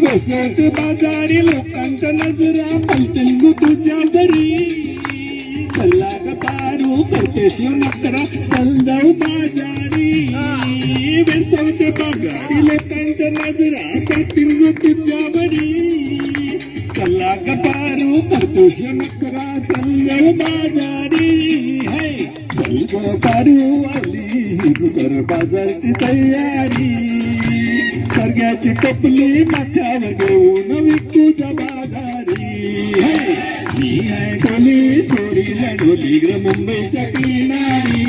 वसंत बाजारी लोकांच्या नजरा पलटून तुझ्या घरी चला ग पारू करतेस नकरा चल जाऊ बाजारी वसंत बाजारी लोकांच्या नजरा पलटून तुझ्या घरी चला ग पारू करतेस नकरा चल जाऊ बाजारी है चल ग पारू आली कर बाजारची तयारी सर्ग्याची टोपली माथ्यावर घेऊन विकूच्या बाजारी ही आहे डोली चोरीला डोली ग मुंबईच्या किनारी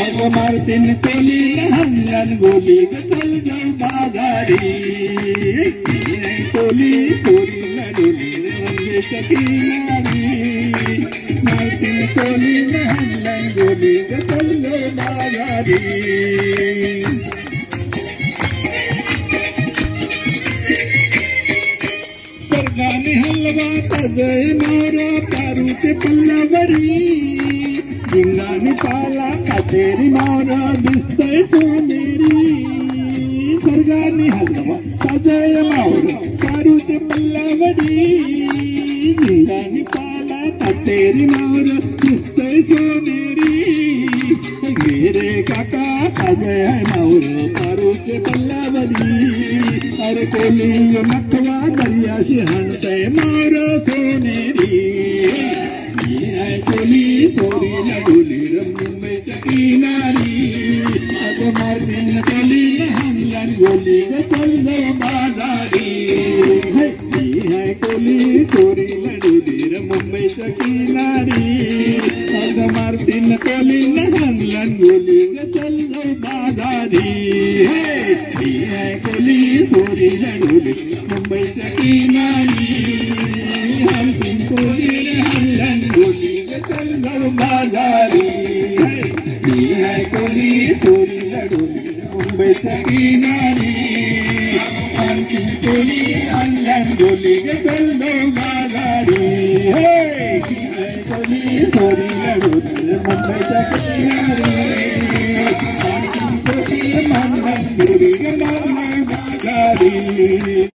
अग मारतीन चोली लहान लहान गोली ग चल जाऊ बाजारी ही आहे डोली चोरीला डोली ग मुंबईच्या किनारी मारतीन चोली लहान लहान गोली ग चल जाऊ बाजारी गाणे हलवा ताजय मोरा पारूचे पल्लावरी जिंगाने पाला काटेरी मोरा दिसतय सोनेरी सर्गाने हलवा ताजय मोरा पारूचे पल्लावरी जिंगाने पाला काटेरी मोरा दिसतय सोनेरी गेरे काका ताजय मोरा पारूचे पल्लावरी अरे कोली नखवा दरियाशी हणतय मार सोनेरी कोली चोरीला डोली मुंबईच्या किनारी अग मारतीन कोली लहान लहान गोली ग चल बाजारी कोली चोरीला डोली मुंबईच्या किनारी अग मारतीन कोली लहान लहान गोली ग चल बाजारी कोली चोरीला डोली मुंबईच्या किनारी मारतीन कोली लहान लहान गोली ग चल बाजारी कोली चोरीला डोली मुंबईच्या किनारी मारतीन कोली लहान लहान गोली ग चल बाजारी कोली चोरीला डोली मुंबईच्या किनारी